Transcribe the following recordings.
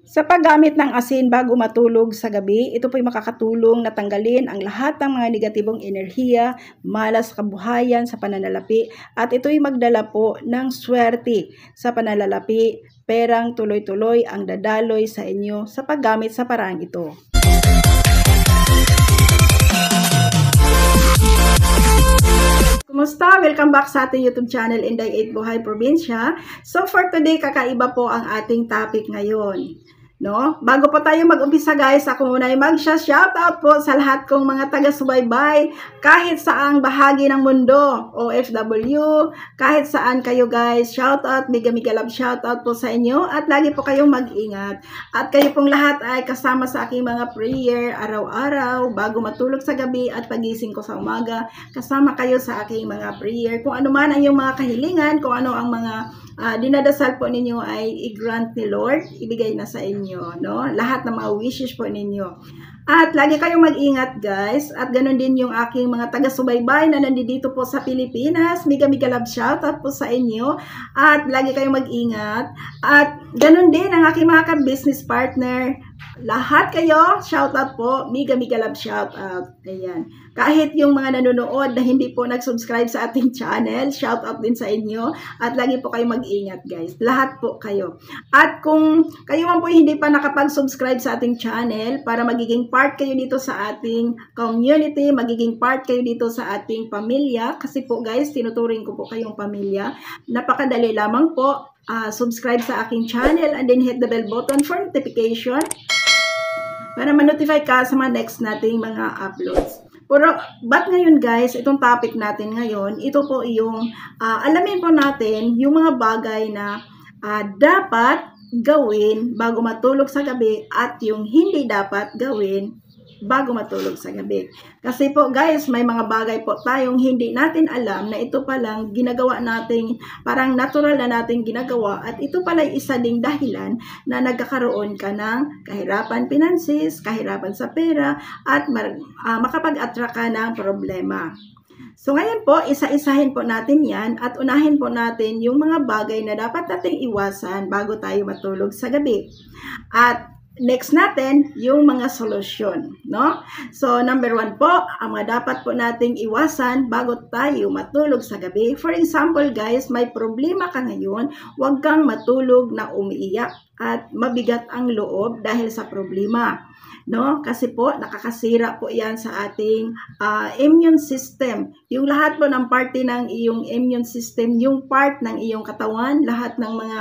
Sa paggamit ng asin bago matulog sa gabi, ito po'y makakatulong na tanggalin ang lahat ng mga negatibong enerhiya, malas kabuhayan sa pananalapi, at ito'y magdala po ng swerte sa pananalapi, perang tuloy-tuloy ang dadaloy sa inyo sa paggamit sa paraang ito. Kumusta? Welcome back sa ating YouTube channel, Inday 8 Buhay Probinsya. So for today, kakaiba po ang ating topic ngayon. No? Bago po tayo mag-umpisa guys, ako muna ay mag-shoutout po sa lahat kong mga taga-subaybay kahit saang bahagi ng mundo, OFW, kahit saan kayo guys, shoutout, mega love shoutout po sa inyo at lagi po kayong mag-ingat. At kayo pong lahat ay kasama sa aking mga prayer araw-araw, bago matulog sa gabi at pagising ko sa umaga, kasama kayo sa aking mga prayer. Kung ano man ang iyong mga kahilingan, kung ano ang mga dinadasal po ninyo ay i-grant ni Lord, ibigay na sa inyo, no? Lahat ng mga wishes po ninyo. At lagi kayong mag-ingat guys, at ganun din yung aking mga taga-subaybay na nandito po sa Pilipinas, mega love shoutout po sa inyo, at lagi kayong mag-ingat, at ganun din ang aking mga ka-business partner, lahat kayo, shoutout po, mega love shoutout. Ayan. Kahit yung mga nanonood na hindi po nag-subscribe sa ating channel, shoutout din sa inyo. At lagi po kayo mag-ingat guys. Lahat po kayo. At kung kayo man po hindi pa nakapag-subscribe sa ating channel, para magiging part kayo dito sa ating community, magiging part kayo dito sa ating pamilya. Kasi po guys, tinuturing ko po kayong pamilya. Napakadali lamang po. Subscribe sa aking channel and then hit the bell button for notification para ma-notify ka sa mga next nating mga uploads. Pero, but ngayon guys, itong topic natin ngayon, ito po yung, alamin po natin yung mga bagay na dapat gawin bago matulog sa gabi at yung hindi dapat gawin bago matulog sa gabi. Kasi po guys, may mga bagay po tayong hindi natin alam na ito palang ginagawa natin, parang natural na natin ginagawa, at ito pala isa ding dahilan na nagkakaroon ka ng kahirapan pinansis, kahirapan sa pera, at makapag-attract ka ng problema. So ngayon po, isa-isahin po natin yan at unahin po natin yung mga bagay na dapat nating iwasan bago tayo matulog sa gabi. At next natin, yung mga solusyon, no? So, number 1 po, ang mga dapat po nating iwasan bago tayo matulog sa gabi. For example, guys, may problema ka ngayon, huwag kang matulog na umiiyak at mabigat ang loob dahil sa problema, no? Kasi po, nakakasira po yan sa ating immune system. Yung lahat po ng parte ng iyong immune system, yung part ng iyong katawan, lahat ng mga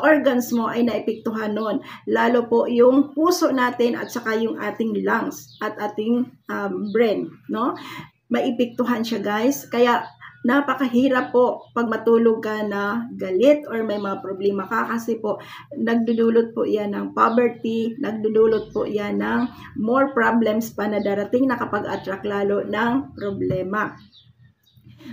organs mo ay naepektuhan nun. Lalo po yung puso natin at saka yung ating lungs at ating brain, no? Maepektuhan siya guys. Kaya napakahirap po pag matulog ka na galit or may mga problema ka, kasi po nagdudulot po yan ng poverty, nagdudulot po yan ng more problems pa na darating na kapag-attract lalo ng problema.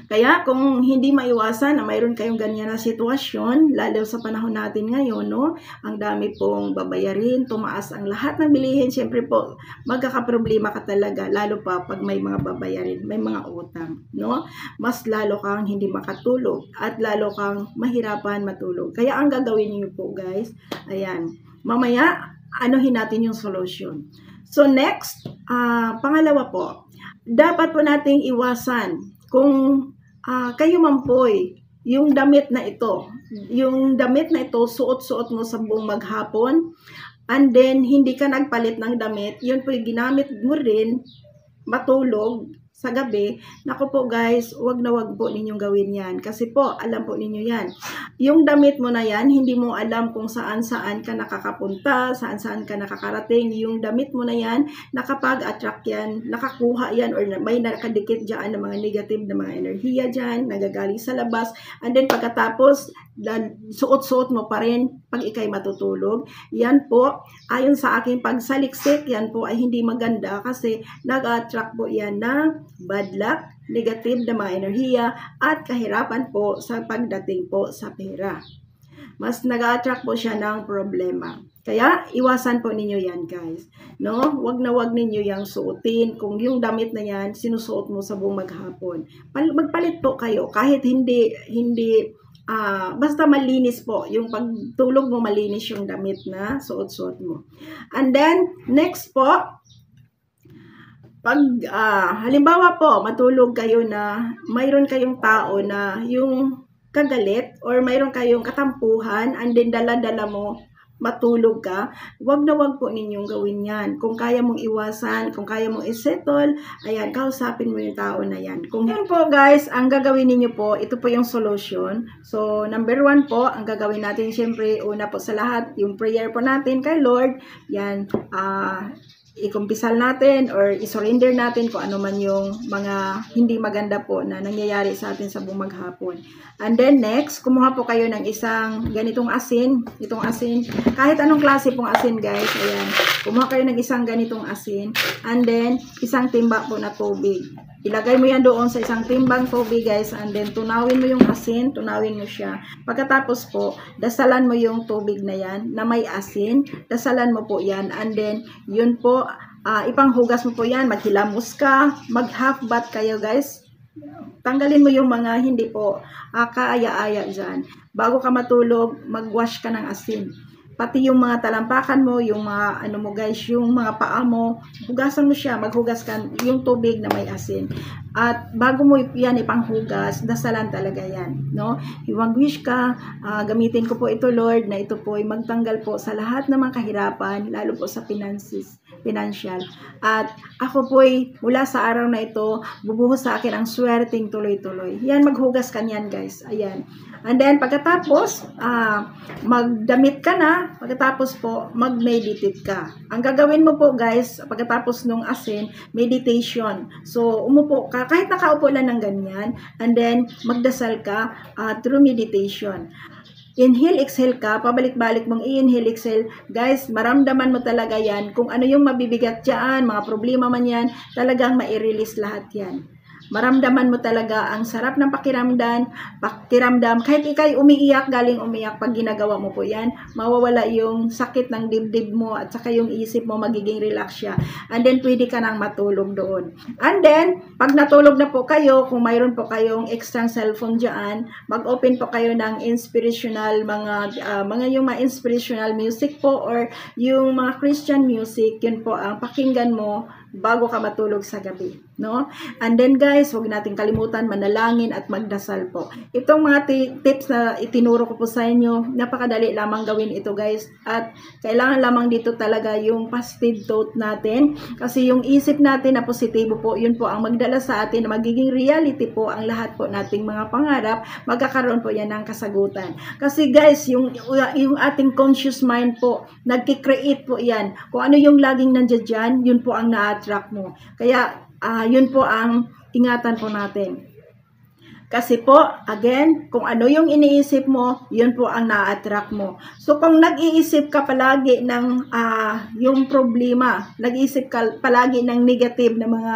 Kaya kung hindi maiwasan na mayroon kayong ganyan na sitwasyon, lalo sa panahon natin ngayon, no? Ang dami pong babayarin, tumaas ang lahat ng bilihin, siyempre po magkakaproblema ka talaga, lalo pa pag may mga babayarin, may mga utang, no? Mas lalo kang hindi makatulog at lalo kang mahirapan matulog. Kaya ang gagawin niyo po guys, ayan, mamaya anuhin natin yung solution. So next, pangalawa po, dapat po nating iwasan kung kayo man po'y yung damit na ito, suot-suot mo sa buong maghapon, and then hindi ka nagpalit ng damit, yun po'y ginamit mo rin matulog sa gabi. Naku po guys, wag na wag po ninyong gawin yan. Kasi po, alam po ninyo yan. Yung damit mo na yan, hindi mo alam kung saan-saan ka nakakapunta, saan-saan ka nakakarating. Yung damit mo na yan, nakapag-attract yan, nakakuha yan, or may nakadikit dyan ng mga negative na mga enerhiya dyan, nagagaling sa labas. And then pagkatapos, suot-suot mo pa rin pag ikay matutulog. Yan po, ayon sa aking pagsaliksik, yan po ay hindi maganda kasi nag-attract po yan ng bad luck, negative na mga enerhiya, at kahirapan po sa pagdating po sa pera. Mas nag-attract po siya ng problema. Kaya, iwasan po ninyo yan, guys. No? Wag na wag ninyo yang suotin. Kung yung damit na yan, sinusuot mo sa buong maghapon. Magpalit po kayo. Kahit hindi basta malinis po, yung pagtulog mo malinis yung damit na suot-suot mo. And then, next po, pag halimbawa po, matulog kayo na mayroon kayong tao na yung kagalit or mayroon kayong katampuhan and then dala-dala mo matulog ka, wag na wag po ninyong gawin yan. Kung kaya mong iwasan, kung kaya mong isettle, ayan, kausapin mo yung tao na yan. Kung yan po guys, ang gagawin ninyo po, ito po yung solution. So, number 1 po, ang gagawin natin syempre, una po sa lahat, yung prayer po natin kay Lord, yan, ikumpisal natin or isurrender natin kung ano man yung mga hindi maganda po na nangyayari sa atin sa buong maghapon. And then next, kumuha po kayo ng isang ganitong asin, itong asin, kahit anong klase pong asin guys, ayan, kumuha kayo ng isang ganitong asin, and then isang timba po na tubig. Ilagay mo yan doon sa isang timbang tubig guys, and then tunawin mo yung asin, tunawin mo siya. Pagkatapos po, dasalan mo yung tubig na yan na may asin, dasalan mo po yan, and then yun po, ipanghugas mo po yan, maghilamos ka, mag half bath kayo guys. Tanggalin mo yung mga hindi po kaaya-aya dyan. Bago ka matulog, mag-wash ka ng asin. Pati yung mga talampakan mo, yung mga ano mo guys, yung mga paa mo, hugasan mo siya, maghugas ka yung tubig na may asin. At bago mo yan ipanghugas, dasalan talaga yan, no? Iwag-wish ka, gamitin ko po ito Lord, na ito po ay magtanggal po sa lahat ng mga kahirapan, lalo po sa financial. At ako po ay mula sa araw na ito, bubuhos sa akin ang swerteng tuloy-tuloy. Yan, maghugas ka niyan guys, ayan. And then, pagkatapos, magdamit ka na, pagkatapos po, mag-meditate ka. Ang gagawin mo po, guys, pagkatapos nung asin, meditation. So, umupo ka, kahit nakaupo lang ng ganyan, and then, magdasal ka through meditation. Inhale, exhale ka, pabalik-balik mong i-inhale, exhale. Guys, maramdaman mo talaga yan. Kung ano yung mabibigat dyan, mga problema man yan, talagang mai-release lahat yan. Maramdaman mo talaga ang sarap ng pakiramdam. Kahit ikay umiiyak, galing umiyak, pag ginagawa mo po yan, mawawala yung sakit ng dibdib mo at saka yung isip mo, magiging relax siya. And then, pwede ka nang matulog doon. And then, pag natulog na po kayo, kung mayroon po kayong extra cellphone dyan, mag-open po kayo ng inspirational, yung mga inspirational music po or yung mga Christian music, yun po ang pakinggan mo bago ka matulog sa gabi, no? And then guys, huwag nating kalimutan manalangin at magdasal po. Itong mga tips na itinuro ko po sa inyo, napakadali lamang gawin ito guys, at kailangan lamang dito talaga yung positive thought natin, kasi yung isip natin na positibo po, yun po ang magdala sa atin na magiging reality po ang lahat po nating mga pangarap, magkakaroon po yan ng kasagutan. Kasi guys, yung ating conscious mind po, nagki-create po yan. Kung ano yung laging nandiyan dyan, yun po ang na-attract mo. Kaya, yun po ang ingatan po natin. Kasi po, again, kung ano yung iniisip mo, yun po ang na-attract mo. So, kung nag-iisip ka palagi ng yung problema, nag-iisip ka palagi ng negative na mga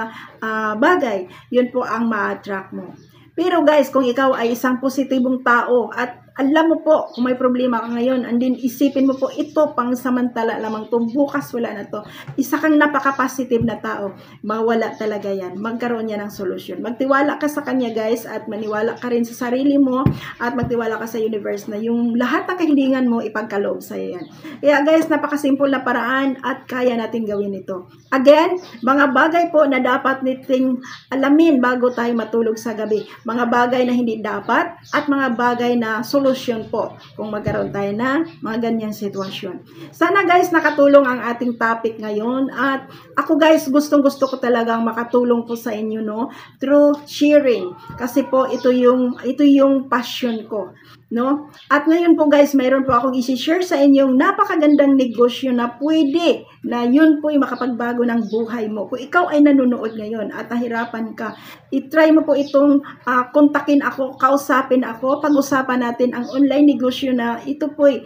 bagay, yun po ang ma-attract mo. Pero guys, kung ikaw ay isang positibong tao at alam mo po kung may problema ka ngayon, and then isipin mo po ito pang samantala lamang to, bukas wala na to. Isa kang napaka-positive na tao, mawala talaga yan. Magkaroon yan ng solusyon. Magtiwala ka sa kanya guys, at maniwala ka rin sa sarili mo, at magtiwala ka sa universe na yung lahat ng kahilingan mo ipagkaloob sa yan. Kaya guys, napaka-simple na paraan at kaya natin gawin ito. Again, mga bagay po na dapat nating alamin bago tayo matulog sa gabi. Mga bagay na hindi dapat at mga bagay na solusyon po kung magkaroon tayo na mga ganyang sitwasyon. Sana guys nakatulong ang ating topic ngayon, at ako guys gustong-gusto ko talagang makatulong po sa inyo, no, through sharing, kasi po ito yung passion ko, no. At ngayon po guys, mayroon po akong i-share sa inyong napakagandang negosyo na pwede na yun po yung makapagbago ng buhay mo. Kung ikaw ay nanonood ngayon at nahirapan ka, i-try mo po itong kontakin ako, kausapin ako, pag-usapan natin ang online negosyo na ito po ay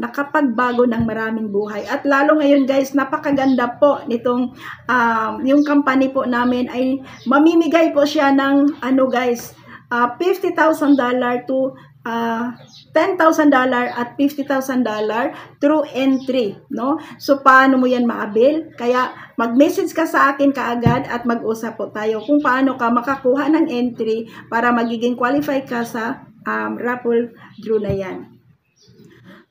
nakapagbago ng maraming buhay. At lalo ngayon guys, napakaganda po nitong yung company po namin ay mamimigay po siya ng $50,000 to $10,000 at $50,000 through entry, no? So, paano mo yan maabil? Kaya, mag-message ka sa akin kaagad at mag-usap po tayo kung paano ka makakuha ng entry para magiging qualify ka sa raffle draw na yan.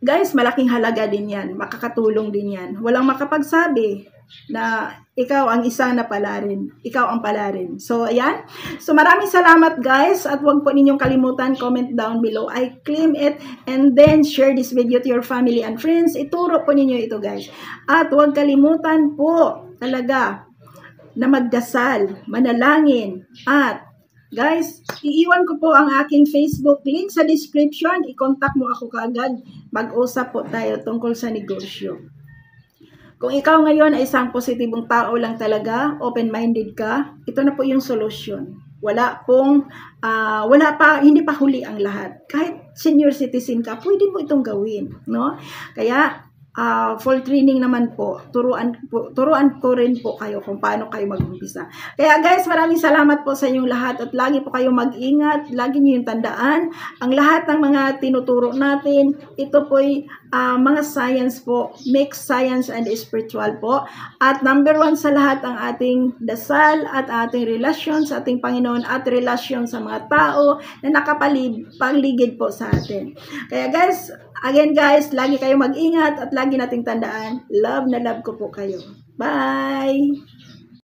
Guys, malaking halaga din yan. Makakatulong din yan. Walang makapagsabi na ikaw ang isa na pala rin. Ikaw ang pala rin. So, ayan. So, maraming salamat guys. At huwag po ninyong kalimutan, comment down below. I claim it and then share this video to your family and friends. Ituro po ninyo ito guys. At huwag kalimutan po talaga na magdasal, manalangin, at guys, iiwan ko po ang aking Facebook link sa description. I-contact mo ako kaagad. Mag-usap po tayo tungkol sa negosyo. Kung ikaw ngayon ay isang positibong tao lang talaga, open-minded ka, ito na po yung solusyon. Hindi pa huli ang lahat. Kahit senior citizen ka, pwede mo itong gawin, no? Kaya full training naman po. Turuan ko rin po kayo kung paano kayo mag-umpisa. Kaya guys, maraming salamat po sa inyong lahat at lagi po kayo mag-ingat. Lagi niyo yung tandaan. Ang lahat ng mga tinuturo natin, ito po'y mga science po. Mix science and spiritual po. At number 1 sa lahat ang ating dasal at ating relasyon sa ating Panginoon at relasyon sa mga tao na nakapaligid po sa atin. Kaya guys, again guys, lagi kayo mag-ingat at lagi nating tandaan, love na love ko po kayo. Bye!